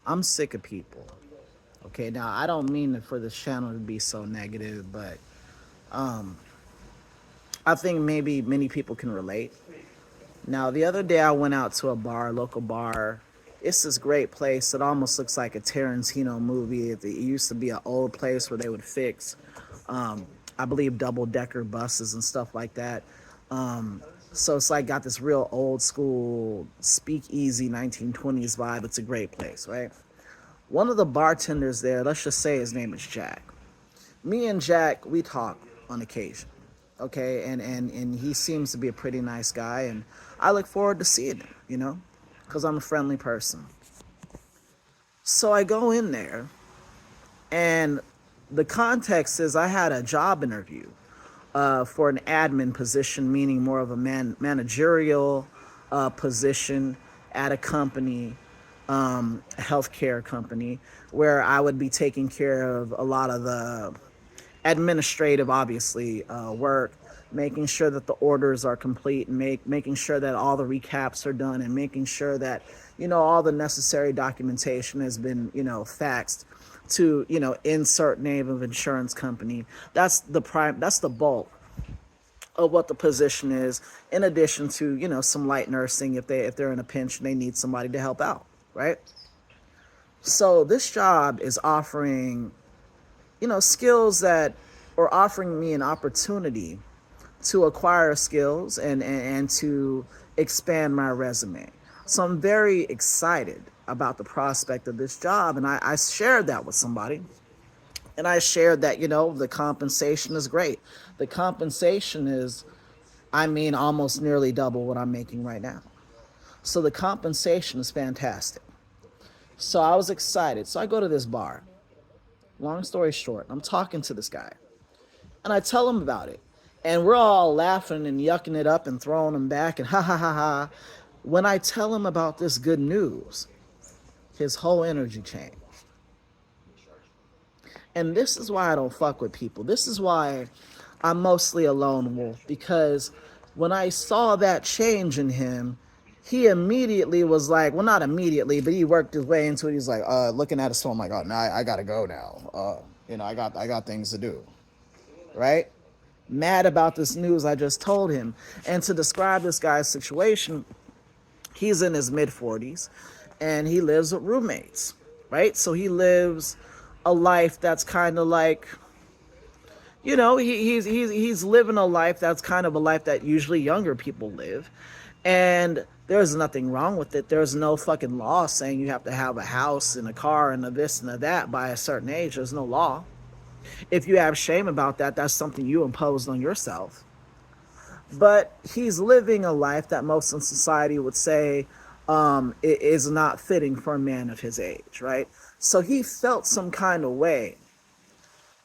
I'm sick of people. Okay, now I don't mean for this channel to be so negative, but um, I think maybe many people can relate. Now, the other day I went out to a bar, local bar. It's this great place. It almost looks like a Tarantino movie. It used to be an old place where they would fix, um, I believe, double decker buses and stuff like that. Um, so it's like got this real old school speakeasy 1920s vibe. It's a great place, right? One of the bartenders there, let's just say his name is Jack. Me and Jack, we talk on occasion, okay, and he seems to be a pretty nice guy, and I look forward to seeing him, because I'm a friendly person. So I go in there, and the context is I had a job interview for an admin position, meaning more of a managerial position at a company, a healthcare company, where I would be taking care of a lot of the administrative, obviously, work, making sure that the orders are complete, and making sure that all the recaps are done, and making sure that all the necessary documentation has been faxed to insert name of insurance company. That's the bulk of what the position is, in addition to some light nursing if they're in a pinch and they need somebody to help out, right? So this job is offering skills that, or offering me an opportunity to acquire skills and to expand my resume. So I'm very excited about the prospect of this job. And I shared that with somebody. And I shared that, the compensation is great. The compensation is, I mean, almost nearly double what I'm making right now. So the compensation is fantastic. So I was excited. So I go to this bar. Long story short, I'm talking to this guy. And I tell him about it. And we're all laughing and yucking it up and throwing him back and ha ha ha ha. When I tell him about this good news, his whole energy changed. And this is why I don't fuck with people. This is why I'm mostly a lone wolf. Because when I saw that change in him, he immediately was like, well, not immediately, but he worked his way into it. He's like, looking at his phone, like, oh, now I gotta go now. I got things to do, right? Mad about this news I just told him. And to describe this guy's situation, he's in his mid 40s and he lives with roommates, right? So he lives a life that's kind of like, he's living a life that's kind of a life that usually younger people live. And there's nothing wrong with it. There's no fucking law saying you have to have a house and a car and a this and a that by a certain age. There's no law. If you have shame about that, that's something you imposed on yourself. But he's living a life that most in society would say is not fitting for a man of his age, right? So he felt some kind of way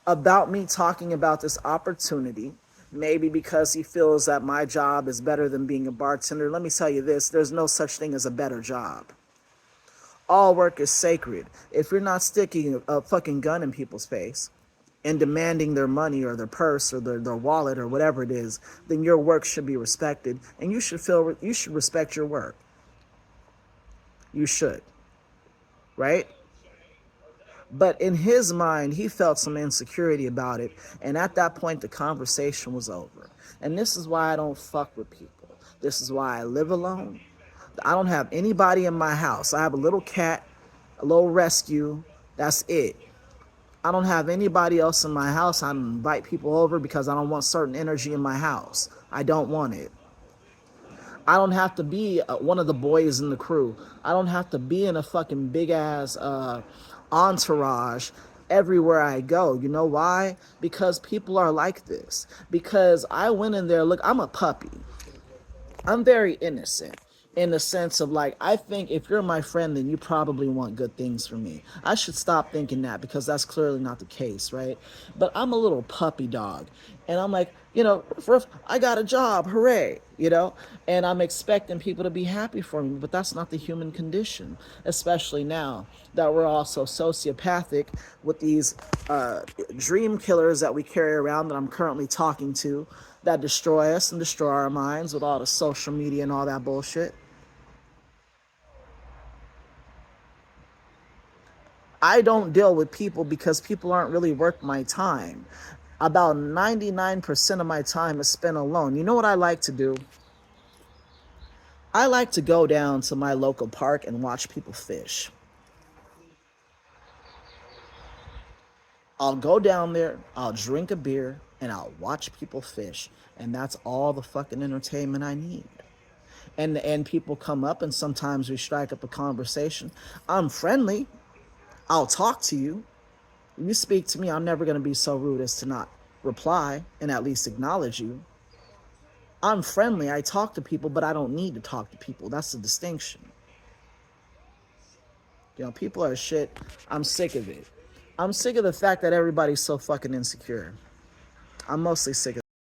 about me talking about this opportunity, maybe because he feels that my job is better than being a bartender. Let me tell you this, there's no such thing as a better job. All work is sacred. If you're not sticking a fucking gun in people's face and demanding their money or their purse or their wallet or whatever it is, then your work should be respected, and you should respect your work. You should, right? But in his mind, he felt some insecurity about it, and at that point, the conversation was over. And this is why I don't fuck with people. This is why I live alone. I don't have anybody in my house. I have a little cat, a little rescue. That's it. I don't have anybody else in my house. I don't invite people over because I don't want certain energy in my house. I don't want it. I don't have to be one of the boys in the crew. I don't have to be in a fucking big ass entourage everywhere I go. You know why? Because people are like this. Because I went in there, look, I'm a puppy. I'm very innocent in the sense of, like, I think if you're my friend, then you probably want good things for me. I should stop thinking that because that's clearly not the case, right? But I'm a little puppy dog. And I'm like, I got a job, hooray, And I'm expecting people to be happy for me, but that's not the human condition, especially now that we're all so sociopathic with these dream killers that we carry around that I'm currently talking to, that destroy us and destroy our minds with all the social media and all that bullshit. I don't deal with people because people aren't really worth my time. About 99% of my time is spent alone. You know what I like to do? I like to go down to my local park and watch people fish. I'll go down there, I'll drink a beer, and I'll watch people fish. And that's all the fucking entertainment I need. And people come up and sometimes we strike up a conversation. I'm friendly. I'll talk to you. You speak to me, I'm never going to be so rude as to not reply and at least acknowledge you. I'm friendly. I talk to people, but I don't need to talk to people. That's the distinction. You know, people are shit. I'm sick of it. I'm sick of the fact that everybody's so fucking insecure. I'm mostly sick of